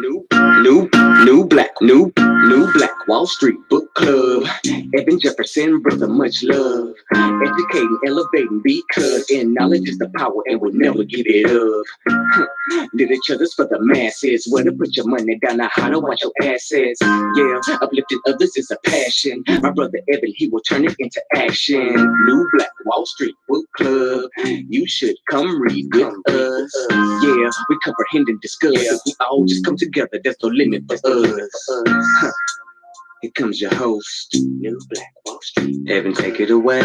New Black Wall Street Book Club. Evan Jefferson, brother, much love. Educating, elevating, because in knowledge is the power and we'll never give it up. Literature's for the masses. Where to put your money down, now how to watch your assets. Yeah, uplifting others is a passion. My brother Evan, he will turn it into action. New Black Wall Street Book Club. You should come read with us. Yeah, we comprehend and discuss. If we all just come together, there's no limit for us. Here comes your host, New Black Wall Street. Evan, take it away.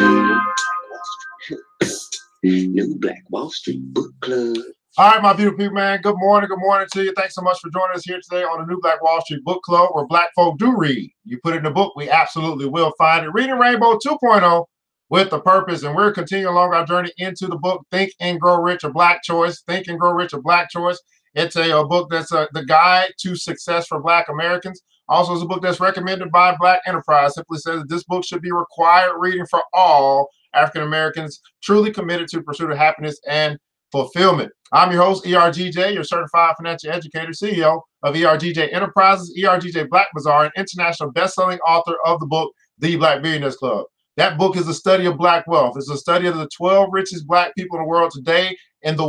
New Black Wall Street Book Club. All right, my beautiful people, man. Good morning to you. Thanks so much for joining us here today on the New Black Wall Street Book Club, where Black folk do read. You put it in the book, we absolutely will find it. Reading Rainbow 2.0 with a purpose, and we're continuing along our journey into the book Think and Grow Rich, a Black Choice. Think and Grow Rich, a Black Choice. It's a book that's the guide to success for Black Americans. Also, it's a book that's recommended by Black Enterprise. Simply says that this book should be required reading for all African Americans truly committed to pursuit of happiness and fulfillment. I'm your host, ERGJ, your certified financial educator, CEO of ERGJ Enterprises, ERGJ Black Bazaar, and international best-selling author of the book, The Black Billionaires Club. That book is a study of Black wealth. It's a study of the 12 richest Black people in the world today, and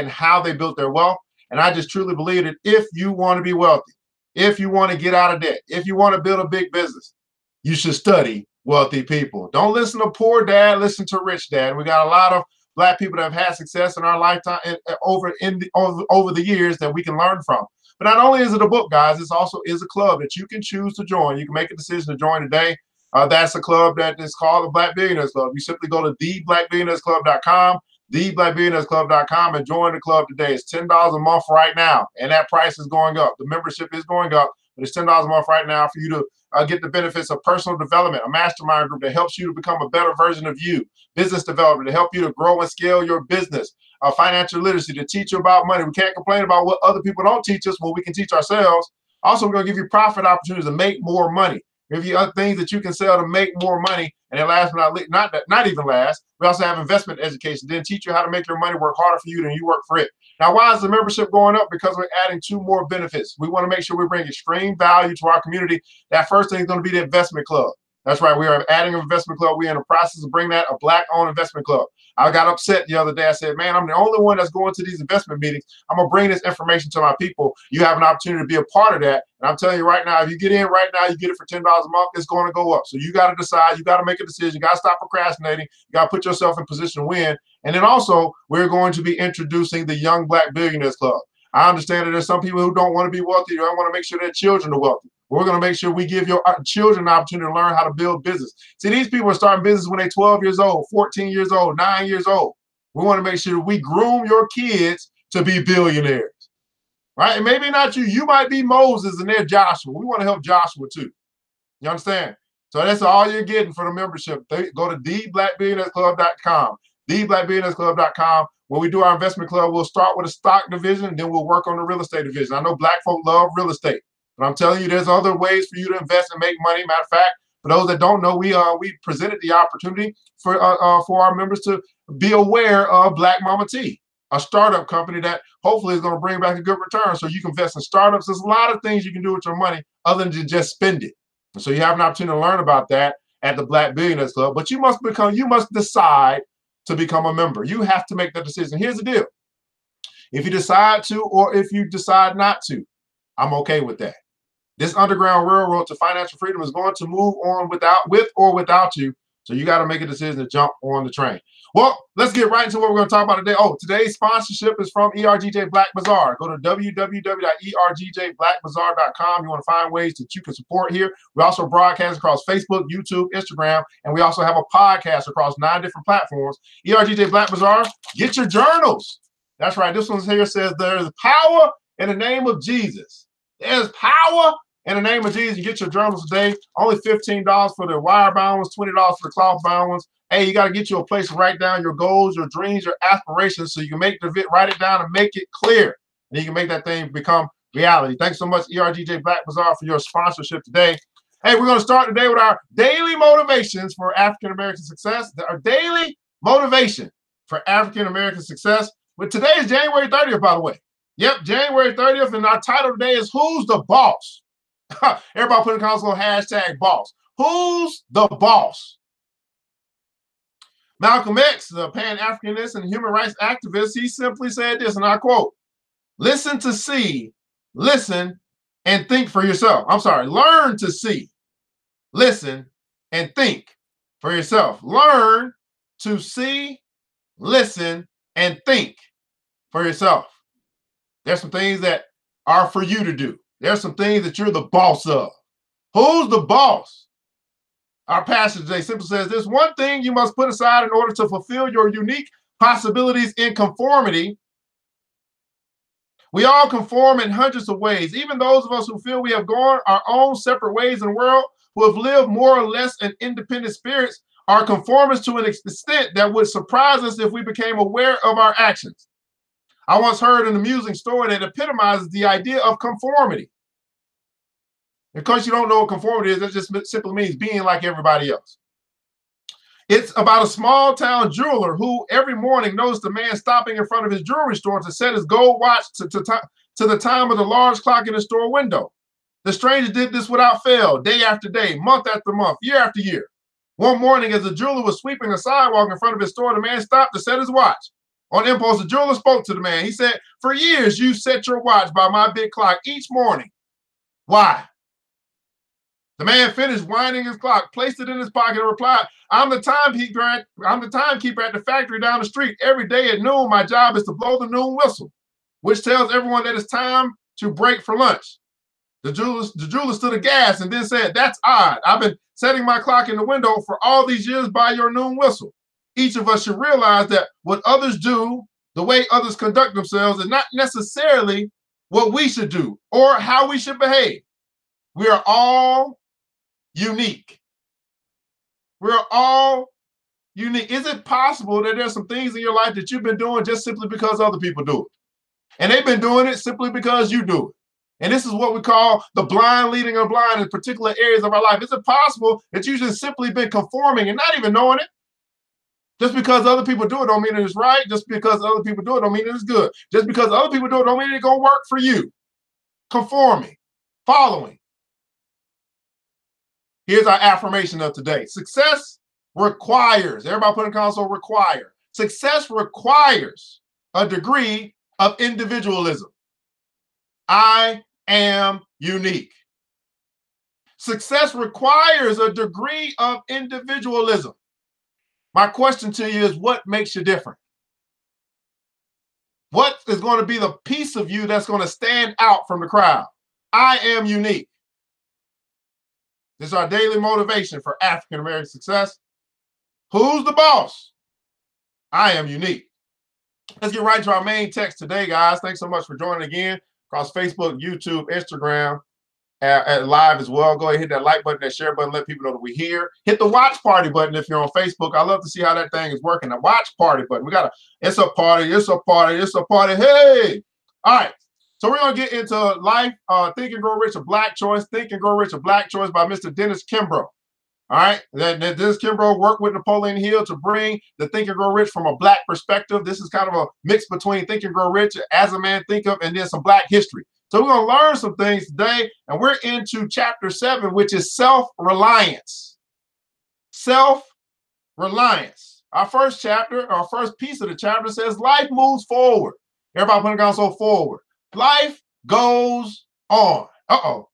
how they built their wealth. And I just truly believe that if you want to be wealthy, if you want to get out of debt, if you want to build a big business, you should study wealthy people. Don't listen to poor dad, listen to rich dad. We got a lot of Black people that have had success in our lifetime over the years that we can learn from. But not only is it a book, guys, it's also is a club that you can choose to join. You can make a decision to join today. That's a club that is called the Black Billionaires Club. You simply go to theblackbillionairesclub.com, theblackbillionairesclub.com, and join the club today. It's $10 a month right now, and that price is going up. The membership is going up, but it's $10 a month right now for you to get the benefits of personal development, a mastermind group that helps you to become a better version of you, business development to help you to grow and scale your business, financial literacy to teach you about money. We can't complain about what other people don't teach us, what we can teach ourselves. Also, we're going to give you profit opportunities to make more money. Give you other things that you can sell to make more money. And then last but not even last, we also have investment education. Then teach you how to make your money work harder for you than you work for it. Now, why is the membership going up? Because we're adding 2 more benefits. We want to make sure we bring extreme value to our community. That first thing is going to be the investment club. That's right. We are adding an investment club. We're in the process of bringing that a Black-owned investment club. I got upset the other day. I said, man, I'm the only one that's going to these investment meetings. I'm going to bring this information to my people. You have an opportunity to be a part of that. And I'm telling you right now, if you get in right now, you get it for $10 a month, it's going to go up. So you got to decide. You got to make a decision. You got to stop procrastinating. You got to put yourself in position to win. And then also, we're going to be introducing the Young Black Billionaires Club. I understand that there's some people who don't want to be wealthy. They don't want to make sure their children are wealthy. We're going to make sure we give your children an opportunity to learn how to build business. See, these people are starting business when they're 12 years old, 14 years old, 9 years old. We want to make sure we groom your kids to be billionaires, right? And maybe not you. You might be Moses and they're Joshua. We want to help Joshua too. You understand? So that's all you're getting for the membership. Go to theblackbillionairesclub.com, theblackbillionairesclub.com. When we do our investment club, we'll start with a stock division, and then we'll work on the real estate division. I know Black folk love real estate, but I'm telling you, there's other ways for you to invest and make money. Matter of fact, for those that don't know, we presented the opportunity for our members to be aware of Black Mama T, a startup company that hopefully is going to bring back a good return. So you can invest in startups. There's a lot of things you can do with your money other than just spend it. And so you have an opportunity to learn about that at the Black Billionaires Club. But you must decide to become a member. You have to make that decision. Here's the deal. If you decide to, or if you decide not to, I'm okay with that. This underground railroad to financial freedom is going to move on with or without you. So you got to make a decision to jump on the train. Well, let's get right into what we're going to talk about today. Oh, today's sponsorship is from ERGJ Black Bazaar. Go to www.ergjblackbazaar.com. You want to find ways that you can support here. We also broadcast across Facebook, YouTube, Instagram, and we also have a podcast across 9 different platforms. ERGJ Black Bazaar, get your journals. That's right. This one here says there's power in the name of Jesus. There's power in the name of Jesus. You get your journals today. Only $15 for the wire-bound ones, $20 for the cloth-bound ones. Hey, you got to get you a place to write down your goals, your dreams, your aspirations, so you can write it down and make it clear. And you can make that thing become reality. Thanks so much, ERGJ Black Bazaar, for your sponsorship today. Hey, we're going to start today with our daily motivations for African-American success. Our daily motivation for African-American success. But today is January 30th, by the way. Yep, January 30th, and our title today is Who's the Boss? Everybody put in the console hashtag boss. Who's the boss? Malcolm X, the Pan-Africanist and human rights activist, he simply said this, and I quote, listen to see, listen, and think for yourself. I'm sorry, learn to see, listen, and think for yourself. Learn to see, listen, and think for yourself. There's some things that are for you to do. There's some things that you're the boss of. Who's the boss? Our passage today simply says, there's one thing you must put aside in order to fulfill your unique possibilities in conformity. We all conform in hundreds of ways. Even those of us who feel we have gone our own separate ways in the world, who have lived more or less in independent spirits, are conformists to an extent that would surprise us if we became aware of our actions. I once heard an amusing story that epitomizes the idea of conformity. In case you don't know what conformity is, that just simply means being like everybody else. It's about a small town jeweler who every morning noticed a man stopping in front of his jewelry store to set his gold watch to the time of the large clock in the store window. The stranger did this without fail, day after day, month after month, year after year. One morning, as the jeweler was sweeping the sidewalk in front of his store, the man stopped to set his watch. On impulse, the jeweler spoke to the man. He said, for years, you set your watch by my big clock each morning. Why? The man finished winding his clock, placed it in his pocket, and replied, I'm the timekeeper at the factory down the street. Every day at noon, my job is to blow the noon whistle, which tells everyone that it's time to break for lunch. The jeweler stood aghast and then said, that's odd. I've been setting my clock in the window for all these years by your noon whistle. Each of us should realize that what others do, the way others conduct themselves, is not necessarily what we should do or how we should behave. We are all unique. We're all unique. Is it possible that there's some things in your life that you've been doing just simply because other people do it? And they've been doing it simply because you do it. And this is what we call the blind leading the blind in particular areas of our life. Is it possible that you've just simply been conforming and not even knowing it? Just because other people do it don't mean it's right. Just because other people do it don't mean it's good. Just because other people do it don't mean it's going to work for you. Conforming, following. Here's our affirmation of today. Success requires, everybody put in console, require. Success requires a degree of individualism. I am unique. Success requires a degree of individualism. My question to you is, what makes you different? What is going to be the piece of you that's going to stand out from the crowd? I am unique. This is our daily motivation for African American success. Who's the boss? I am unique. Let's get right to our main text today, guys. Thanks so much for joining again across Facebook, YouTube, Instagram, and live as well. Go ahead, hit that like button, that share button, let people know that we're here. Hit the watch party button if you're on Facebook. I love to see how that thing is working. The watch party button. It's a party, it's a party, it's a party. Hey! All right. So we're going to get into life, Think and Grow Rich, a Black Choice. Think and Grow Rich, a Black Choice by Mr. Dennis Kimbro. All right. Dennis Kimbro worked with Napoleon Hill to bring the Think and Grow Rich from a Black perspective. This is kind of a mix between Think and Grow Rich, As a Man Think Of, and then some Black history. So we're going to learn some things today, and we're into chapter 7, which is self-reliance. Self-reliance. Our first chapter, our first piece of the chapter says life moves forward. Everybody put it down, so forward. Life goes on. Uh-oh.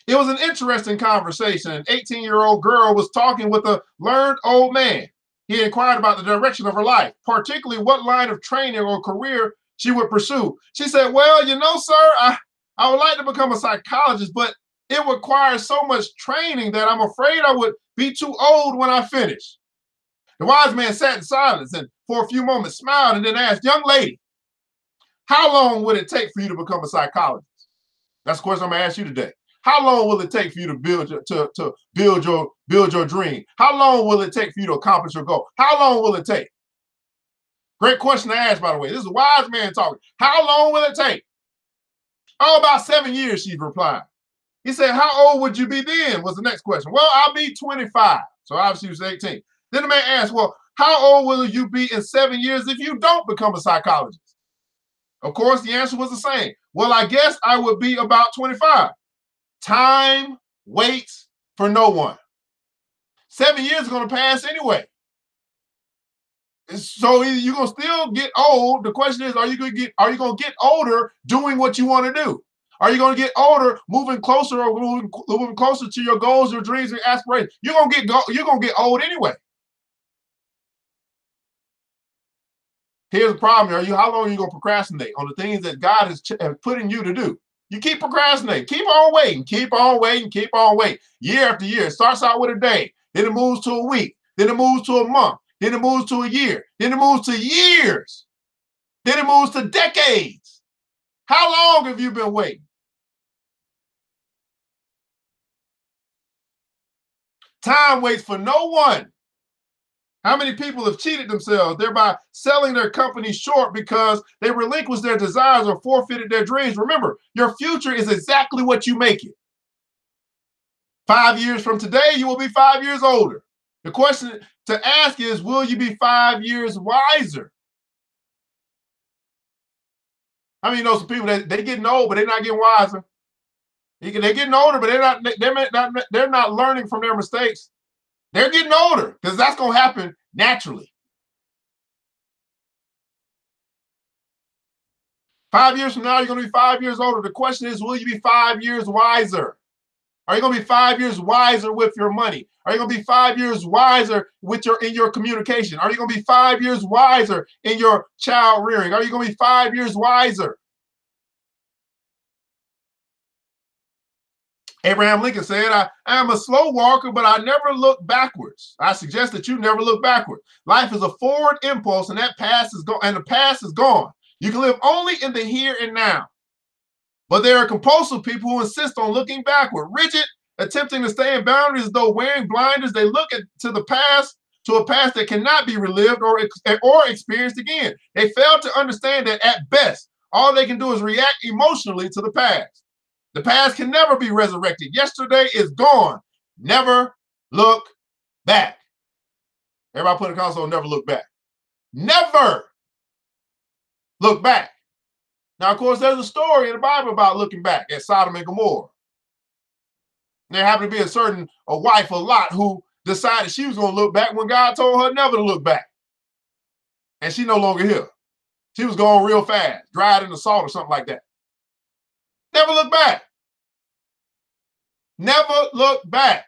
It was an interesting conversation. An 18-year-old girl was talking with a learned old man. He inquired about the direction of her life, particularly what line of training or career she would pursue. She said, well, you know, sir, I would like to become a psychologist, but it requires so much training that I'm afraid I would be too old when I finish. The wise man sat in silence and for a few moments smiled and then asked, young lady, how long would it take for you to become a psychologist? That's the question I'm going to ask you today. How long will it take for you to build your dream? How long will it take for you to accomplish your goal? How long will it take? Great question to ask, by the way. This is a wise man talking. How long will it take? Oh, about 7 years, she replied. He said, how old would you be then? Was the next question. Well, I'll be 25. So obviously he was 18. Then the man asked, well, how old will you be in 7 years if you don't become a psychologist? Of course, the answer was the same. Well, I guess I would be about 25. Time waits for no one. 7 years is going to pass anyway. So either you're going to still get old. The question is, are you going to get older doing what you want to do? Are you going to get older moving closer to your goals, your dreams, your aspirations? You're going to get old anyway. Here's the problem. How long are you going to procrastinate on the things that God has put in you to do? You keep procrastinating. Keep on waiting. Keep on waiting. Keep on waiting. Year after year. It starts out with a day. Then it moves to a week. Then it moves to a month. Then it moves to a year. Then it moves to years. Then it moves to decades. How long have you been waiting? Time waits for no one. How many people have cheated themselves, thereby selling their company short because they relinquished their desires or forfeited their dreams? Remember, your future is exactly what you make it. 5 years from today, you will be 5 years older. The question to ask is, will you be 5 years wiser? I mean, you know, some people, they're getting old, but they're not getting wiser. They're getting older, but they're not learning from their mistakes. They're getting older because that's going to happen naturally. 5 years from now, you're going to be 5 years older. The question is, will you be 5 years wiser? Are you going to be 5 years wiser with your money? Are you going to be 5 years wiser in your communication? Are you going to be 5 years wiser in your child rearing? Are you going to be 5 years wiser? Abraham Lincoln said, I am a slow walker, but I never look backwards. I suggest that you never look backward. Life is a forward impulse, and that past is gone, and the past is gone. You can live only in the here and now. But there are compulsive people who insist on looking backward, rigid, attempting to stay in boundaries as though wearing blinders. They look to a past that cannot be relived or experienced again. They fail to understand that at best, all they can do is react emotionally to the past. The past can never be resurrected. Yesterday is gone. Never look back. Everybody put in the console, never look back. Never look back. Now, of course, there's a story in the Bible about looking back at Sodom and Gomorrah. There happened to be a wife of Lot who decided she was going to look back when God told her never to look back. And she no longer here. She was going real fast, dried in the salt or something like that. Never look back. Never look back.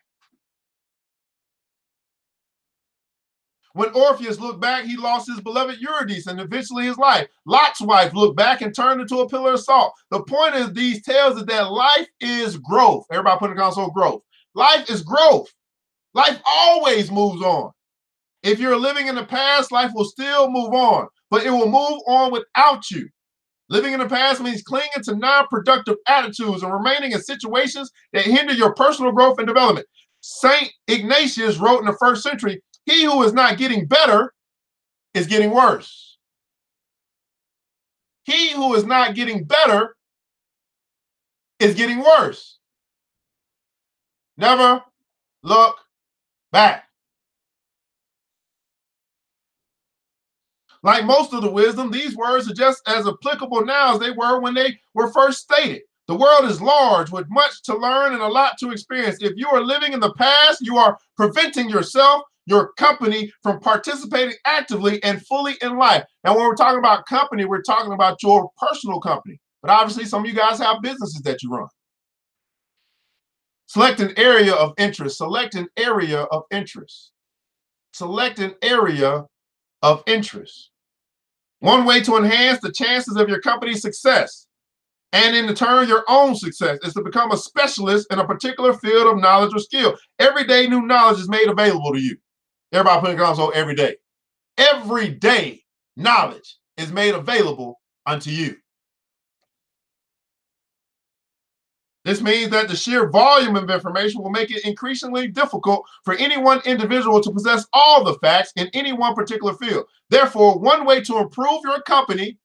When Orpheus looked back, he lost his beloved Eurydice and eventually his life. Lot's wife looked back and turned into a pillar of salt. The point of these tales is that life is growth. Everybody put in the console, growth. Life is growth. Life always moves on. If you're living in the past, life will still move on, but it will move on without you. Living in the past means clinging to non-productive attitudes and remaining in situations that hinder your personal growth and development. Saint Ignatius wrote in the 1st century, he who is not getting better is getting worse. He who is not getting better is getting worse. Never look back. Like most of the wisdom, these words are just as applicable now as they were when they were first stated. The world is large with much to learn and a lot to experience. If you are living in the past, you are preventing yourself, your company, from participating actively and fully in life. Now, when we're talking about company, we're talking about your personal company. But obviously, some of you guys have businesses that you run. Select an area of interest. Select an area of interest. Select an area of interest. One way to enhance the chances of your company's success and in turn your own success is to become a specialist in a particular field of knowledge or skill. Every day new knowledge is made available to you. Everybody put in the console, every day. Every day knowledge is made available unto you. This means that the sheer volume of information will make it increasingly difficult for any one individual to possess all the facts in any one particular field. Therefore, one way to improve your company,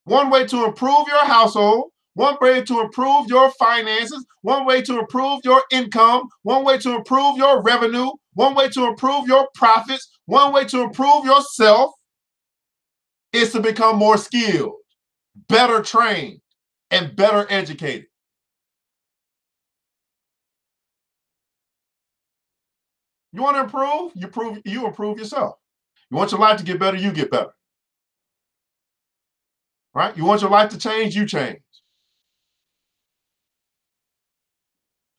one way to improve your household, one way to improve your finances, one way to improve your income, one way to improve your revenue, one way to improve your profits, one way to improve yourself is to become more skilled. better trained, and better educated. You want to improve? You improve yourself. You want your life to get better, you get better. Right? You want your life to change, you change.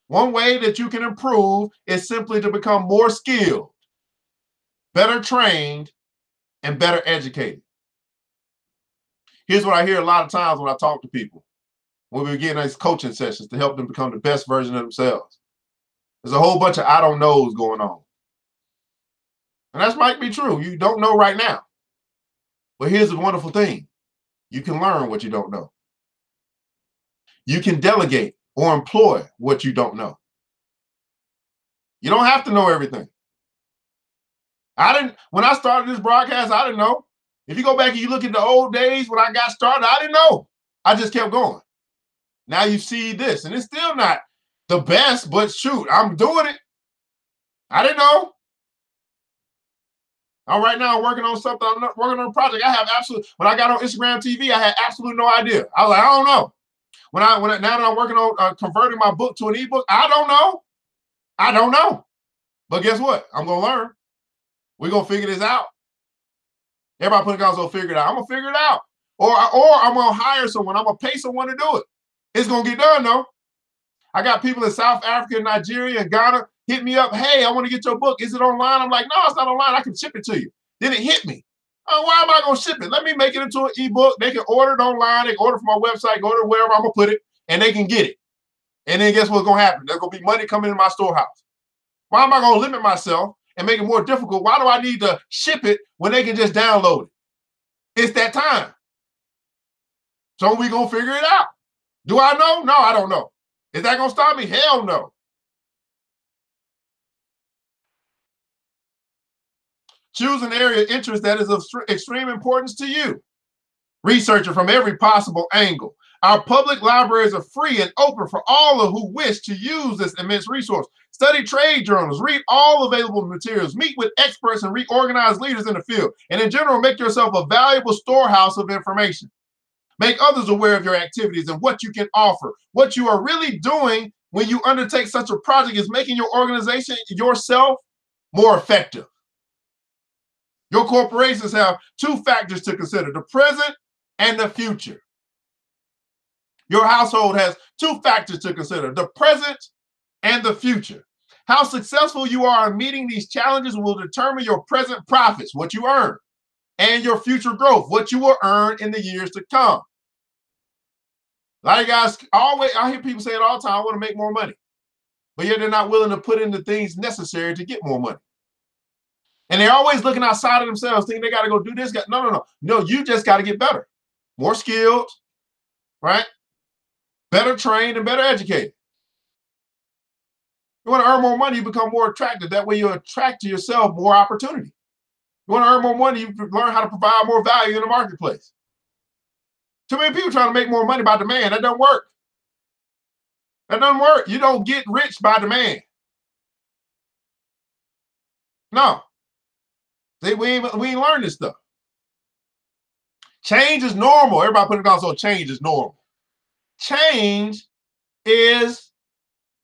One way that you can improve is simply to become more skilled, better trained, and better educated. Here's what I hear a lot of times when I talk to people, when we begin these coaching sessions to help them become the best version of themselves. There's a whole bunch of I don't knows going on. And that might be true. You don't know right now. But here's the wonderful thing. You can learn what you don't know. You can delegate or employ what you don't know. You don't have to know everything. When I started this broadcast, I didn't know. If you go back and you look at the old days when I got started, I didn't know. I just kept going. Now you see this, and it's still not the best, but shoot, I'm doing it. I didn't know. Right now I'm working on something. I'm working on a project. When I got on Instagram TV, I had absolutely no idea. I was like, I don't know. Now that I'm working on converting my book to an ebook, I don't know. I don't know. But guess what? I'm gonna learn. We're gonna figure this out. Everybody putting guys gonna figure it out. I'm gonna figure it out. Or I'm gonna hire someone. I'm gonna pay someone to do it. It's gonna get done though. I got people in South Africa, Nigeria, and Ghana hit me up. Hey, I want to get your book. Is it online? I'm like, no, it's not online. I can ship it to you. Then it hit me. Oh, why am I going to ship it? Let me make it into an ebook. They can order it online. They can order from my website, go to wherever I'm going to put it, and they can get it. And then guess what's going to happen? There's going to be money coming in my storehouse. Why am I going to limit myself and make it more difficult? Why do I need to ship it when they can just download it? It's that time. So we're going to figure it out. Do I know? No, I don't know. Is that going to stop me? Hell no. Choose an area of interest that is of extreme importance to you. Research it from every possible angle. Our public libraries are free and open for all who wish to use this immense resource. Study trade journals, read all available materials, meet with experts and reorganize leaders in the field. And in general, make yourself a valuable storehouse of information. Make others aware of your activities and what you can offer. What you are really doing when you undertake such a project is making your organization, yourself, more effective. Your corporations have two factors to consider, the present and the future. Your household has two factors to consider, the present and the future. How successful you are in meeting these challenges will determine your present profits, what you earn, and your future growth, what you will earn in the years to come. A lot of guys I hear people say it all the time, I want to make more money. But yet they're not willing to put in the things necessary to get more money. And they're always looking outside of themselves, thinking they got to go do this. No. No, you just got to get better. More skilled, right? Better trained and better educated. You want to earn more money, you become more attractive. That way you attract to yourself more opportunity. You want to earn more money, you learn how to provide more value in the marketplace. Too many people trying to make more money by demand. That doesn't work. That doesn't work. You don't get rich by demand. No. See, we ain't learned this stuff. Change is normal. Everybody put it down, so change is normal. Change is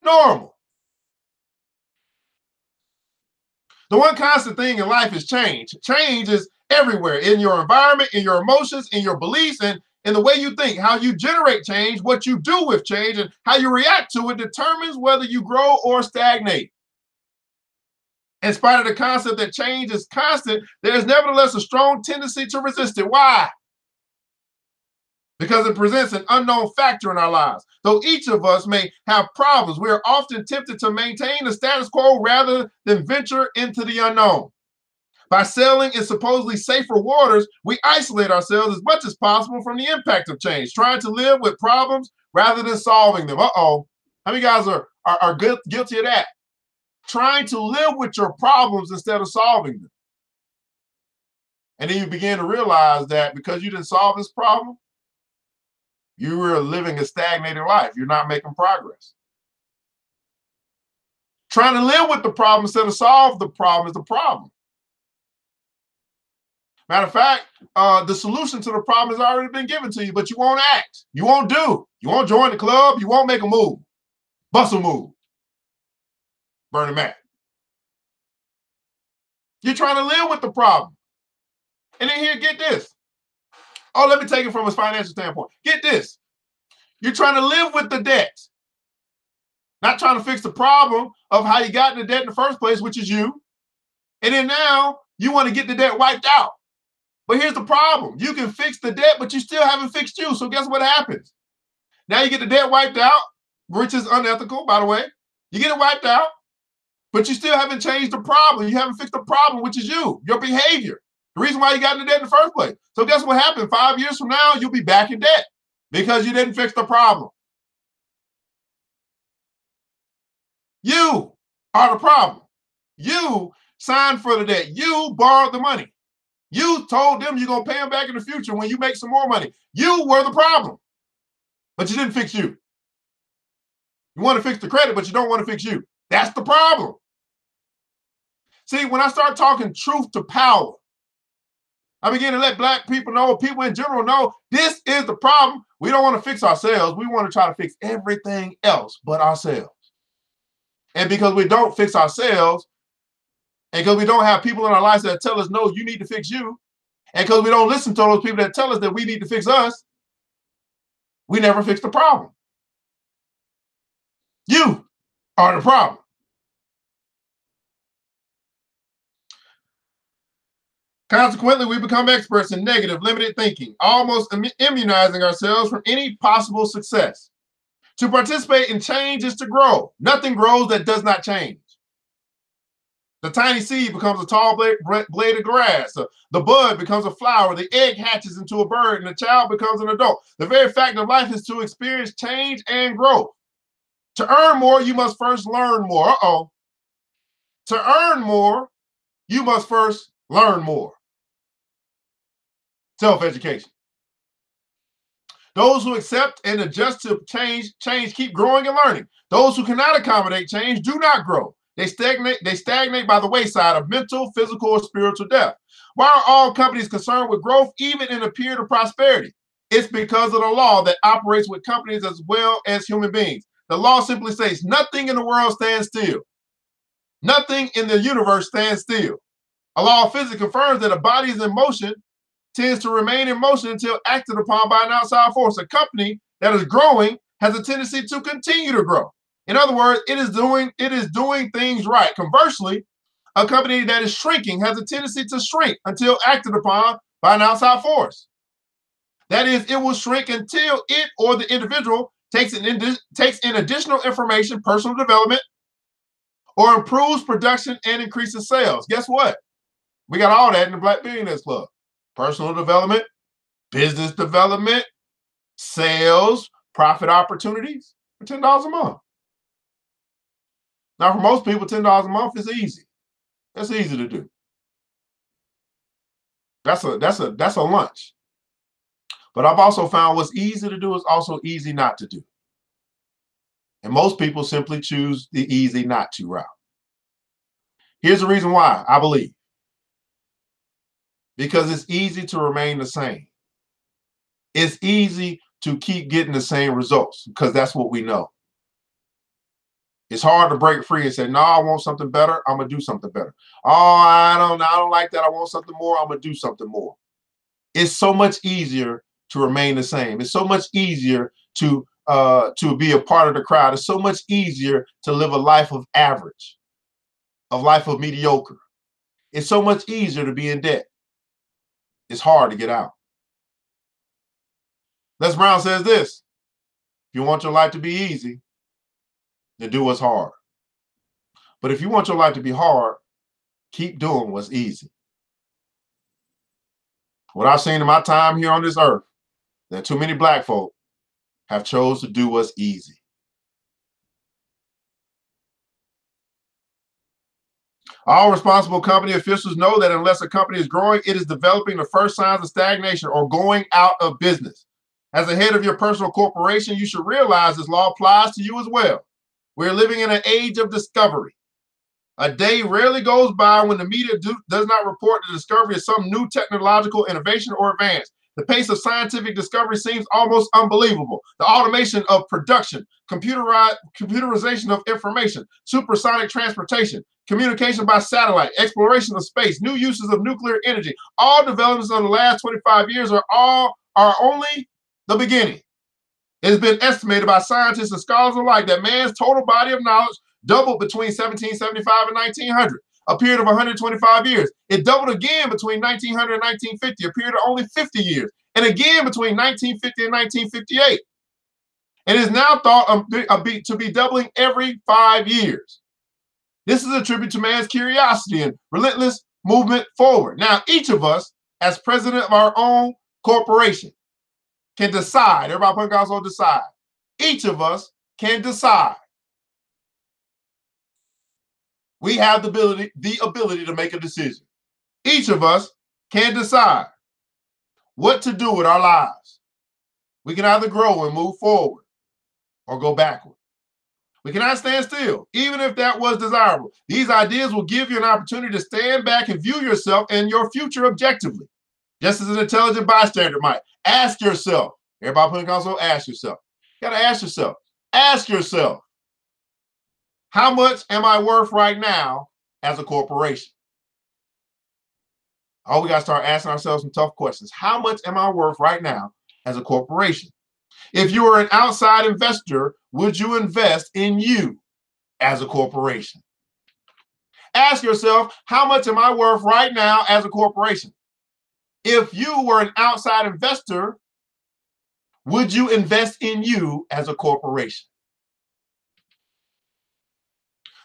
normal. The one constant thing in life is change. Change is everywhere, in your environment, in your emotions, in your beliefs, and in the way you think. How you generate change, what you do with change, and how you react to it determines whether you grow or stagnate. In spite of the concept that change is constant, there is nevertheless a strong tendency to resist it. Why? Because it presents an unknown factor in our lives. Though each of us may have problems, we are often tempted to maintain the status quo rather than venture into the unknown. By sailing in supposedly safer waters, we isolate ourselves as much as possible from the impact of change, trying to live with problems rather than solving them. Uh-oh. How many guys are guilty of that? Trying to live with your problems instead of solving them. And then you begin to realize that because you didn't solve this problem, you were living a stagnated life. You're not making progress. Trying to live with the problem instead of solve the problem is the problem. Matter of fact, the solution to the problem has already been given to you, but you won't act. You won't do. You won't join the club. You won't make a move. Bust a move. Bernie Mac. You're trying to live with the problem. And then here, get this. Oh, let me take it from a financial standpoint. Get this. You're trying to live with the debt. Not trying to fix the problem of how you got in the debt in the first place, which is you. And then now you want to get the debt wiped out. But here's the problem. You can fix the debt, but you still haven't fixed you. So guess what happens? Now you get the debt wiped out, which is unethical, by the way. You get it wiped out, but you still haven't changed the problem. You haven't fixed the problem, which is you, your behavior. The reason why you got into debt in the first place. So guess what happened? 5 years from now, you'll be back in debt because you didn't fix the problem. You are the problem. You signed for the debt. You borrowed the money. You told them you're going to pay them back in the future when you make some more money. You were the problem, but you didn't fix you. You want to fix the credit, but you don't want to fix you. That's the problem. See, when I start talking truth to power, I begin to let Black people know, people in general know, this is the problem. We don't want to fix ourselves. We want to try to fix everything else but ourselves. And because we don't fix ourselves, and because we don't have people in our lives that tell us, no, you need to fix you, and because we don't listen to those people that tell us that we need to fix us, we never fix the problem. You are the problem. Consequently, we become experts in negative, limited thinking, almost immunizing ourselves from any possible success. To participate in change is to grow. Nothing grows that does not change. The tiny seed becomes a tall blade of grass. The bud becomes a flower. The egg hatches into a bird, and the child becomes an adult. The very fact of life is to experience change and growth. To earn more, you must first learn more. To earn more, you must first learn more. Self-education. Those who accept and adjust to change keep growing and learning. Those who cannot accommodate change do not grow. They stagnate by the wayside of mental, physical, or spiritual death. Why are all companies concerned with growth, even in a period of prosperity? It's because of the law that operates with companies as well as human beings. The law simply says nothing in the world stands still. Nothing in the universe stands still. A law of physics confirms that a body is in motion tends to remain in motion until acted upon by an outside force. A company that is growing has a tendency to continue to grow. In other words, it is doing things right. Conversely, a company that is shrinking has a tendency to shrink until acted upon by an outside force. That is, it will shrink until it or the individual takes in additional information, personal development, or improves production and increases sales. Guess what? We got all that in the Black Billionaires Club. Personal development, business development, sales, profit opportunities for $10 a month. Now, for most people, $10 a month is easy. That's easy to do. That's a lunch. But I've also found what's easy to do is also easy not to do. And most people simply choose the easy not to route. Here's the reason why, I believe. Because it's easy to remain the same. It's easy to keep getting the same results because that's what we know. It's hard to break free and say, no, I want something better. I'm going to do something better. Oh, I don't like that. I want something more. I'm going to do something more. It's so much easier to remain the same. It's so much easier to be a part of the crowd. It's so much easier to live a life of average, a life of mediocre. It's so much easier to be in debt. It's hard to get out. Les Brown says this: if you want your life to be easy, then do what's hard. But if you want your life to be hard, keep doing what's easy. What I've seen in my time here on this earth, that too many Black folk have chose to do what's easy. All responsible company officials know that unless a company is growing, it is developing the first signs of stagnation or going out of business. As the head of your personal corporation, you should realize this law applies to you as well. We're living in an age of discovery. A day rarely goes by when the media does not report the discovery of some new technological innovation or advance. The pace of scientific discovery seems almost unbelievable. The automation of production, computerization of information, supersonic transportation, communication by satellite, exploration of space, new uses of nuclear energy, all developments of the last 25 years are only the beginning. It has been estimated by scientists and scholars alike that man's total body of knowledge doubled between 1775 and 1900, a period of 125 years. It doubled again between 1900 and 1950, a period of only 50 years, and again between 1950 and 1958. And is now thought to be doubling every 5 years. This is a tribute to man's curiosity and relentless movement forward. Now, each of us, as president of our own corporation, can decide. Everybody put also decide. Each of us can decide. We have the ability to make a decision. Each of us can decide what to do with our lives. We can either grow and move forward or go backward. We cannot stand still, even if that was desirable. These ideas will give you an opportunity to stand back and view yourself and your future objectively, just as an intelligent bystander might. Ask yourself. Everybody put in console, ask yourself. You gotta ask yourself, how much am I worth right now as a corporation? Oh, we gotta start asking ourselves some tough questions. How much am I worth right now as a corporation? If you were an outside investor, would you invest in you as a corporation? Ask yourself, how much am I worth right now as a corporation? If you were an outside investor, would you invest in you as a corporation?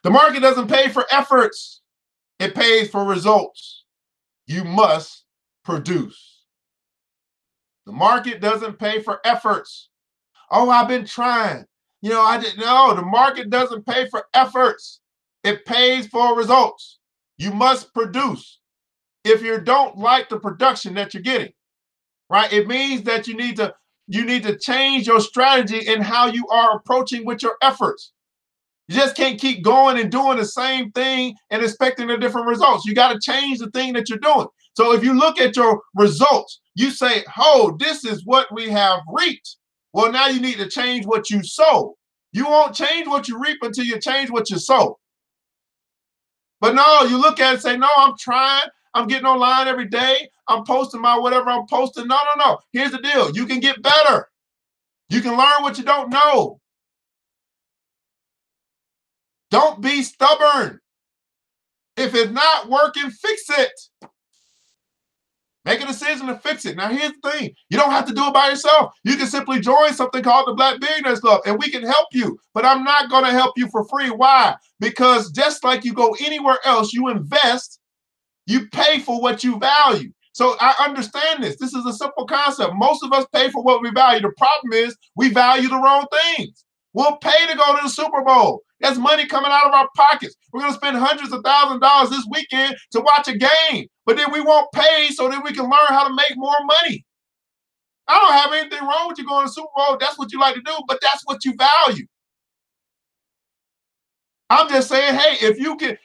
The market doesn't pay for efforts. It pays for results. You must produce. The market doesn't pay for efforts. Oh, I've been trying. I didn't know. The market doesn't pay for efforts. It pays for results. You must produce. If you don't like the production that you're getting, right, it means that you need to change your strategy in how you are approaching with your efforts. You just can't keep going and doing the same thing and expecting a different results. You got to change the thing that you're doing. So if you look at your results, you say, oh, this is what we have reaped. Well, now you need to change what you sow. You won't change what you reap until you change what you sow. But no, you look at it and say, no, I'm trying. I'm getting online every day. I'm posting my whatever I'm posting. No. Here's the deal. You can get better. You can learn what you don't know. Don't be stubborn. If it's not working, fix it. Make a decision to fix it. Now, here's the thing. You don't have to do it by yourself. You can simply join something called the Black Billionaires Club, and we can help you. But I'm not going to help you for free. Why? Because just like you go anywhere else, you invest, you pay for what you value. So I understand this. This is a simple concept. Most of us pay for what we value. The problem is we value the wrong things. We'll pay to go to the Super Bowl. That's money coming out of our pockets. We're going to spend hundreds of thousands of dollars this weekend to watch a game, but then we won't pay so that we can learn how to make more money. I don't have anything wrong with you going to the Super Bowl. That's what you like to do, but that's what you value. I'm just saying, hey, if you're going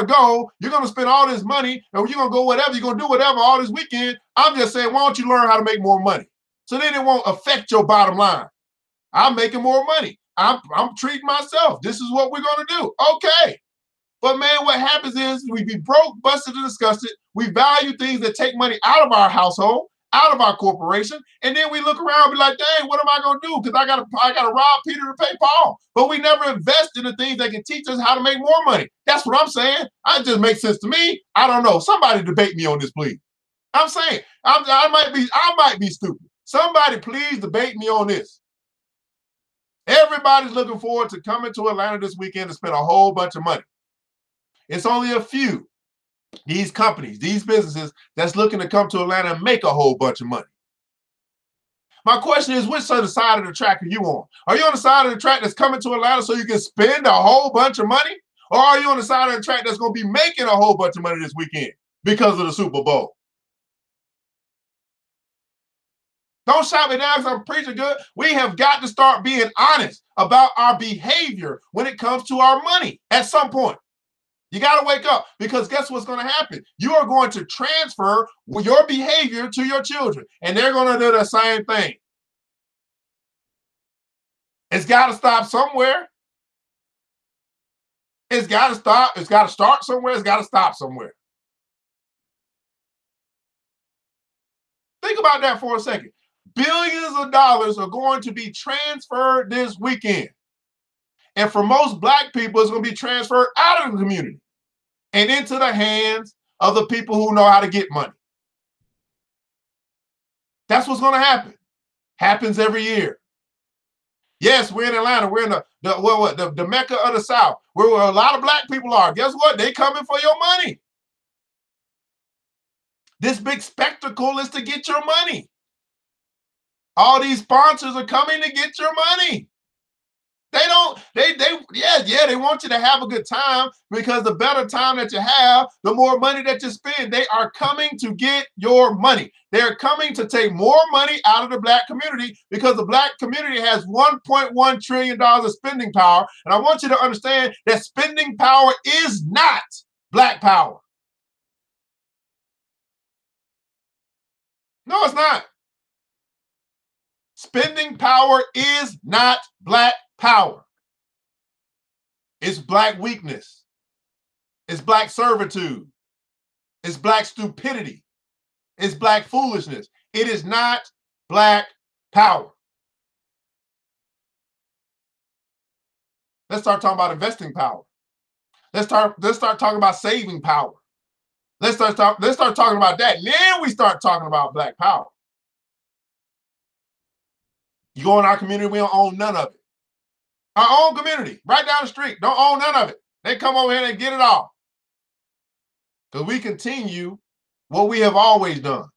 to go, you're going to spend all this money, and you're going to go whatever, you're going to do whatever all this weekend. I'm just saying, why don't you learn how to make more money? So then it won't affect your bottom line. I'm making more money. I'm treating myself. This is what we're going to do. Okay. But man, what happens is we be broke, busted, and disgusted. We value things that take money out of our household, out of our corporation, and then we look around and be like, dang, what am I going to do? Because I gotta rob Peter to pay Paul. But we never invest in the things that can teach us how to make more money. That's what I'm saying. It just makes sense to me. I don't know. Somebody debate me on this, please. I'm saying I might be stupid. Somebody please debate me on this. Everybody's looking forward to coming to Atlanta this weekend to spend a whole bunch of money. It's only a few, these companies, these businesses that's looking to come to Atlanta and make a whole bunch of money. My question is, which side of the track are you on? Are you on the side of the track that's coming to Atlanta so you can spend a whole bunch of money? Or are you on the side of the track that's going to be making a whole bunch of money this weekend because of the Super Bowl? Don't shout me down because I'm preaching good. We have got to start being honest about our behavior when it comes to our money at some point. You got to wake up, because guess what's going to happen? You are going to transfer your behavior to your children, and they're going to do the same thing. It's got to stop somewhere. It's got to stop. It's got to start somewhere. It's got to stop somewhere. Think about that for a second. Billions of dollars are going to be transferred this weekend. And for most Black people, it's going to be transferred out of the community and into the hands of the people who know how to get money. That's what's going to happen. Happens every year. Yes, we're in Atlanta. We're in the Mecca of the South, where a lot of Black people are. Guess what? They coming for your money. This big spectacle is to get your money. All these sponsors are coming to get your money. They want you to have a good time, because the better time that you have, the more money that you spend. They are coming to get your money. They're coming to take more money out of the Black community, because the Black community has $1.1 trillion of spending power. And I want you to understand that spending power is not Black power. No, it's not. Spending power is not Black power. It's Black weakness. It's Black servitude. It's Black stupidity. It's Black foolishness. It is not Black power. Let's start talking about investing power. Let's start talking about saving power. Let's start talking about that. Then we start talking about Black power. You go in our community, we don't own none of it. Our own community, right down the street, don't own none of it. They come over here and get it all. Because we continue what we have always done.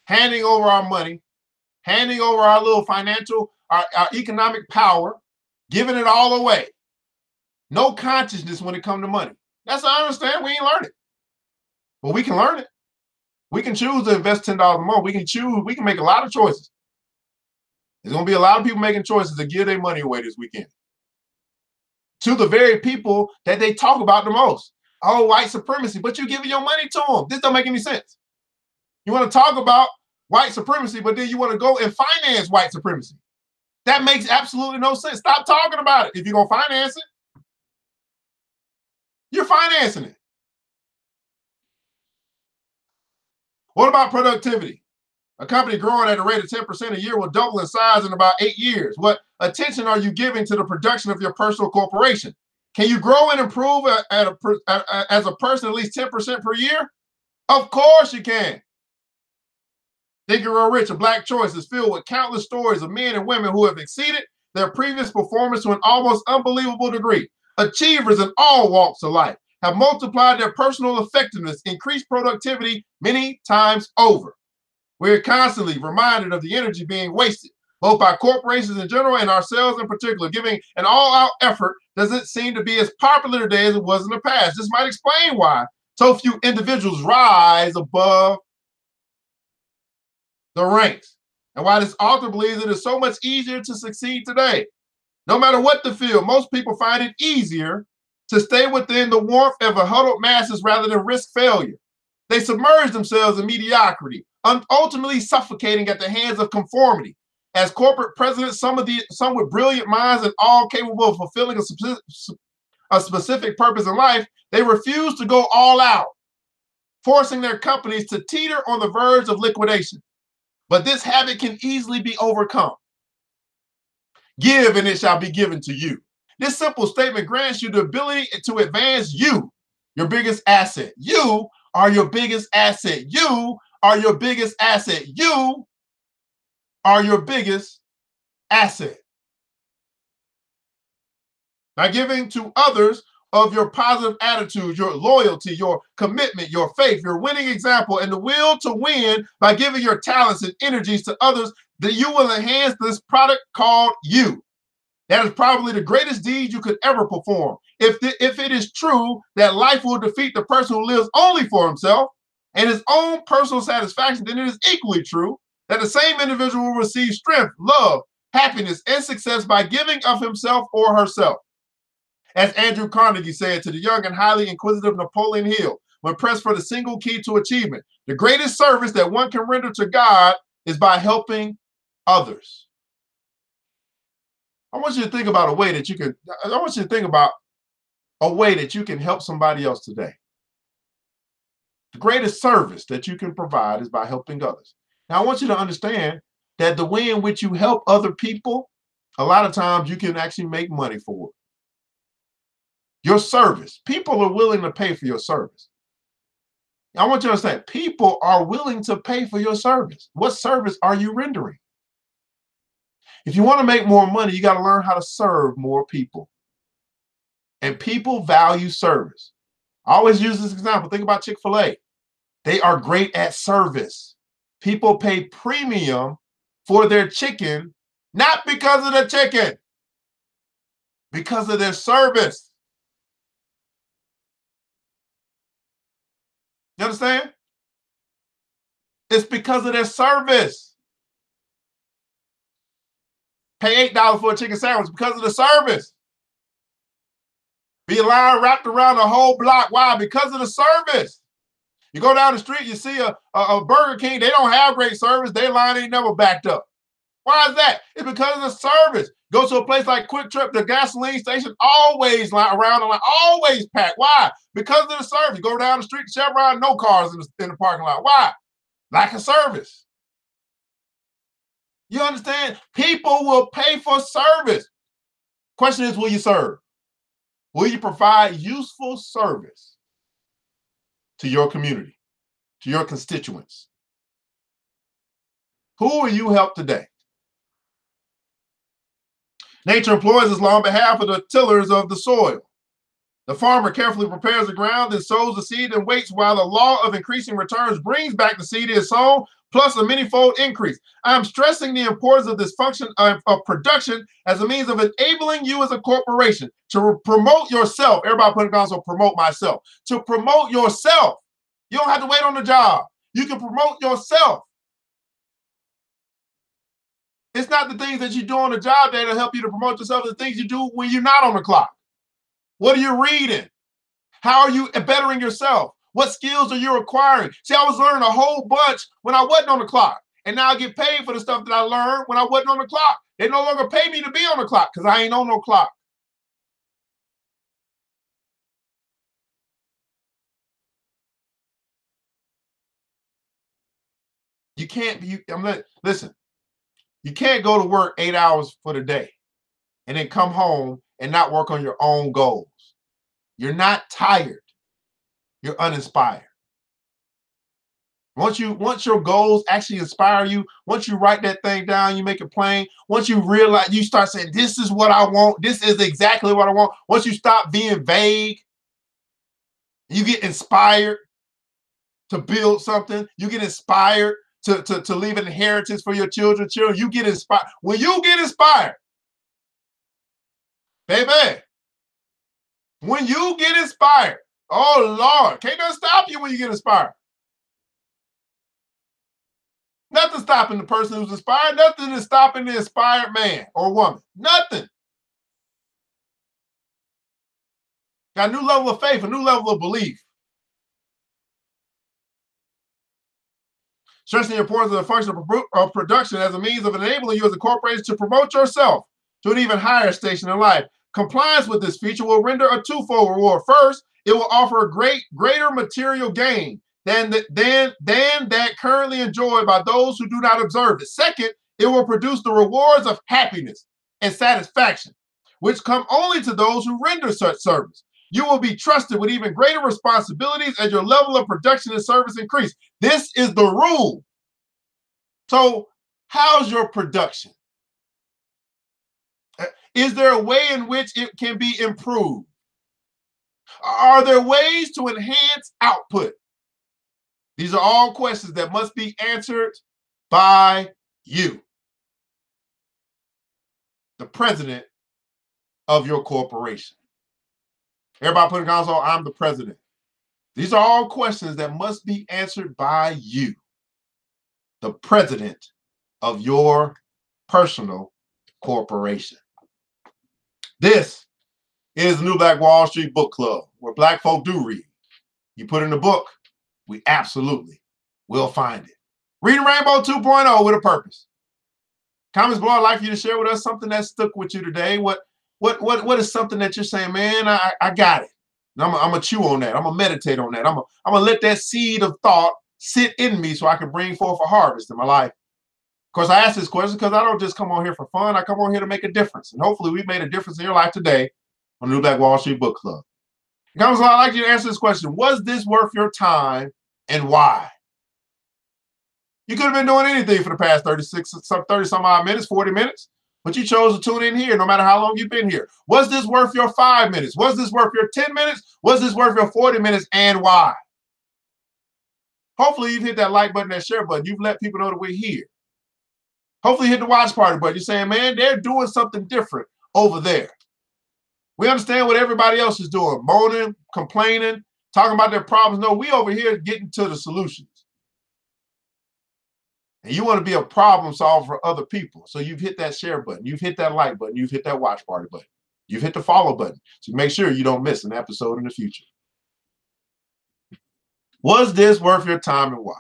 Handing over our money, handing over our little financial, our economic power, giving it all away. No consciousness when it comes to money. That's what I understand. We ain't learned it. But we can learn it. We can choose to invest $10 a month. We can make a lot of choices. There's going to be a lot of people making choices to give their money away this weekend to the very people that they talk about the most. Oh, white supremacy, but you're giving your money to them. This don't make any sense. You want to talk about white supremacy, but then you want to go and finance white supremacy. That makes absolutely no sense. Stop talking about it. If you're going to finance it, you're financing it. What about productivity? A company growing at a rate of 10% a year will double in size in about 8 years. What attention are you giving to the production of your personal corporation? Can you grow and improve as a person at least 10% per year? Of course you can. Think and Grow Rich, a Black choice, is filled with countless stories of men and women who have exceeded their previous performance to an almost unbelievable degree. Achievers in all walks of life have multiplied their personal effectiveness, increased productivity many times over. We're constantly reminded of the energy being wasted, both by corporations in general and ourselves in particular. Giving an all-out effort doesn't seem to be as popular today as it was in the past. This might explain why so few individuals rise above the ranks, and why this author believes it is so much easier to succeed today. No matter what the field, most people find it easier to stay within the warmth of a huddled masses rather than risk failure. They submerge themselves in mediocrity, ultimately suffocating at the hands of conformity. As corporate presidents, some with brilliant minds and all capable of fulfilling a specific purpose in life, they refuse to go all out, forcing their companies to teeter on the verge of liquidation. But this habit can easily be overcome. Give and it shall be given to you. This simple statement grants you the ability to advance you, your biggest asset. You are your biggest asset. You are your biggest asset. You are your biggest asset. By giving to others of your positive attitude, your loyalty, your commitment, your faith, your winning example, and the will to win by giving your talents and energies to others, that you will enhance this product called you. That is probably the greatest deed you could ever perform. If it is true that life will defeat the person who lives only for himself and his own personal satisfaction, then it is equally true that the same individual will receive strength, love, happiness, and success by giving of himself or herself. As Andrew Carnegie said to the young and highly inquisitive Napoleon Hill, when pressed for the single key to achievement, the greatest service that one can render to God is by helping others. I want you to think about a way that you can, I want you to think about a way that you can help somebody else today. The greatest service that you can provide is by helping others. Now, I want you to understand that the way in which you help other people, a lot of times you can actually make money for it. Your service, people are willing to pay for your service. I want you to understand, people are willing to pay for your service. What service are you rendering? If you want to make more money, you got to learn how to serve more people. And people value service. I always use this example. Think about Chick-fil-A. They are great at service. People pay premium for their chicken, not because of the chicken, because of their service. You understand? It's because of their service. Pay $8 for a chicken sandwich because of the service. Be a line wrapped around the whole block. Why? Because of the service. You go down the street, you see a Burger King, they don't have great service. Their line ain't never backed up. Why is that? It's because of the service. Go to a place like Quick Trip, the gasoline station, always around and always packed. Why? Because of the service. You go down the street, Chevron, no cars in the parking lot. Why? Lack of service. You understand? People will pay for service. Question is, will you serve? Will you provide useful service to your community, to your constituents? Who will you help today? Nature employs this law on behalf of the tillers of the soil. The farmer carefully prepares the ground and sows the seed and waits while the law of increasing returns brings back the seed is sown, plus a many-fold increase. I'm stressing the importance of this function of production as a means of enabling you as a corporation to promote yourself. Everybody put it down, so promote myself. To promote yourself. You don't have to wait on the job. You can promote yourself. It's not the things that you do on the job that'll help you to promote yourself. It's the things you do when you're not on the clock. What are you reading? How are you bettering yourself? What skills are you acquiring? See, I was learning a whole bunch when I wasn't on the clock. And now I get paid for the stuff that I learned when I wasn't on the clock. They no longer pay me to be on the clock because I ain't on no clock. You can't be, listen, you can't go to work 8 hours for the day and then come home and not work on your own goals. You're not tired. You're uninspired. Once your goals actually inspire you, once you write that thing down, you make it plain, once you realize, you start saying, this is what I want, this is exactly what I want. Once you stop being vague, you get inspired to build something. You get inspired to leave an inheritance for your children. You get inspired. When you get inspired, baby, when you get inspired, oh Lord, can't nothing stop you when you get inspired. Nothing stopping the person who's inspired. Nothing is stopping the inspired man or woman. Nothing. Got a new level of faith, a new level of belief. Stressing the importance of the function of production as a means of enabling you as a corporation to promote yourself to an even higher station in life. Compliance with this feature will render a twofold reward. First, it will offer a greater material gain than that currently enjoyed by those who do not observe it. Second, it will produce the rewards of happiness and satisfaction, which come only to those who render such service. You will be trusted with even greater responsibilities as your level of production and service increase. This is the rule. So, how's your production? Is there a way in which it can be improved? Are there ways to enhance output? These are all questions that must be answered by you, the president of your corporation. Everybody put in console, I'm the president. These are all questions that must be answered by you, the president of your personal corporation. This It is the New Black Wall Street Book Club, where black folk do read. You put in the book, we absolutely will find it. Reading Rainbow 2.0 with a purpose. Comments below, I'd like for you to share with us something that stuck with you today. What is something that you're saying, man, I got it. And I'm going to chew on that. I'm going to meditate on that. I'm going to let that seed of thought sit in me so I can bring forth a harvest in my life. Of course, I ask this question because I don't just come on here for fun. I come on here to make a difference. And hopefully we've made a difference in your life today on the New Black Wall Street Book Club. Comments below, I'd like you to answer this question. Was this worth your time and why? You could have been doing anything for the past 30 some odd minutes, 40 minutes, but you chose to tune in here no matter how long you've been here. Was this worth your 5 minutes? Was this worth your 10 minutes? Was this worth your 40 minutes and why? Hopefully you've hit that like button, that share button. You've let people know that we're here. Hopefully you hit the watch party button. You're saying, man, they're doing something different over there. We understand what everybody else is doing, moaning, complaining, talking about their problems. No, we over here getting to the solutions. And you want to be a problem solver for other people. So you've hit that share button. You've hit that like button. You've hit that watch party button. You've hit the follow button. So make sure you don't miss an episode in the future. Was this worth your time and why?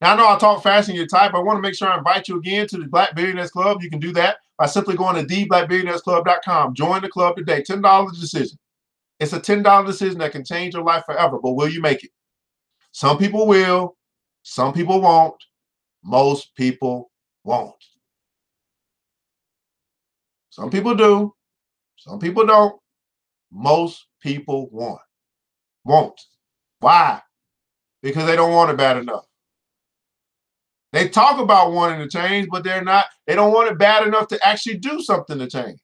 Now, I know I talk fast and you type. I want to make sure I invite you again to the Black Billionaires Club. You can do that by simply going to theblackbillionairesclub.com. Join the club today. $10 decision. It's a $10 decision that can change your life forever, but will you make it? Some people will. Some people won't. Most people won't. Some people do. Some people don't. Most people won't. Why? Because they don't want it bad enough. They talk about wanting to change, but they don't want it bad enough to actually do something to change.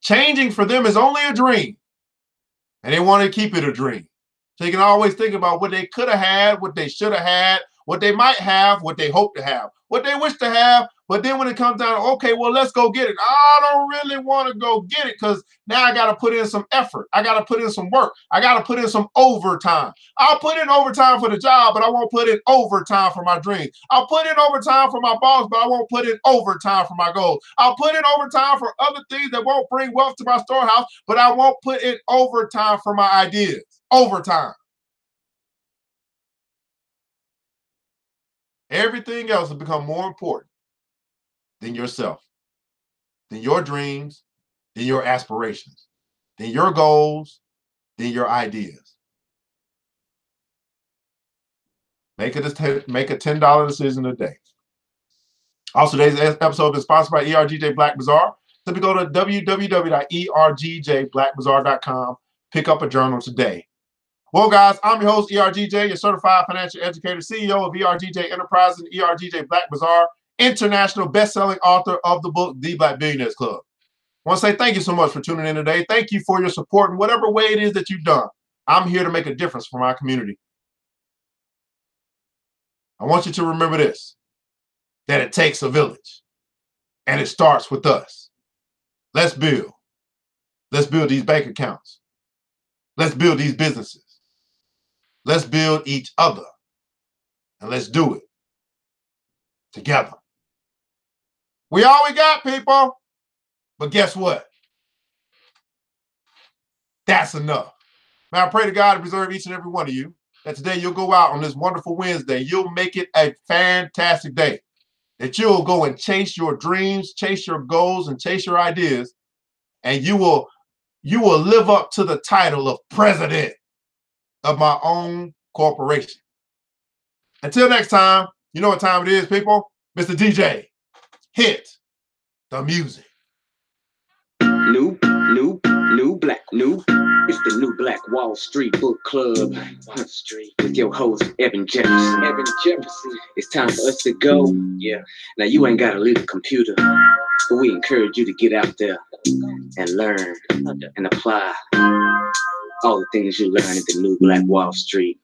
Changing for them is only a dream. And they want to keep it a dream. So you can always think about what they could have had, what they should have had, what they might have, what they hope to have, what they wish to have. But then when it comes down to, okay, well, let's go get it. I don't really want to go get it because now I got to put in some effort. I got to put in some work. I got to put in some overtime. I'll put in overtime for the job, but I won't put in overtime for my dreams. I'll put in overtime for my boss, but I won't put in overtime for my goals. I'll put in overtime for other things that won't bring wealth to my storehouse, but I won't put in overtime for my ideas. Overtime. Everything else will become more important than yourself, than your dreams, than your aspirations, than your goals, than your ideas. Make a $10 decision a day. Also, today's episode is sponsored by ERGJ Black Bazaar. Simply go to www.ergjblackbazaar.com. Pick up a journal today. Well, guys, I'm your host, ERGJ, your certified financial educator, CEO of ERGJ Enterprises and ERGJ Black Bazaar, international best-selling author of the book, The Black Billionaires Club. I want to say thank you so much for tuning in today. Thank you for your support in whatever way it is that you've done. I'm here to make a difference for my community. I want you to remember this, that it takes a village, and it starts with us. Let's build. Let's build these bank accounts. Let's build these businesses. Let's build each other, and let's do it together. We all we got, people. But guess what? That's enough. Now, I pray to God to preserve each and every one of you, that today you'll go out on this wonderful Wednesday. You'll make it a fantastic day. That you'll go and chase your dreams, chase your goals, and chase your ideas, and you will live up to the title of president of my own corporation. Until next time, you know what time it is, people. Mr. DJ, hit the music. New black. It's the New Black Wall Street Book Club. Street with your host, Evan Jefferson. It's time for us to go. Yeah. Now you ain't gotta leave the computer, but we encourage you to get out there and learn and apply all the things you learn at the New Black Wall Street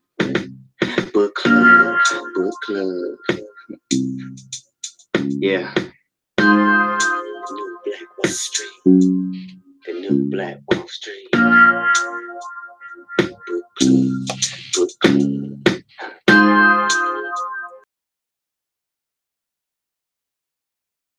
Book Club. Yeah. New Black Wall Street. The New Black Wall Street Book Club.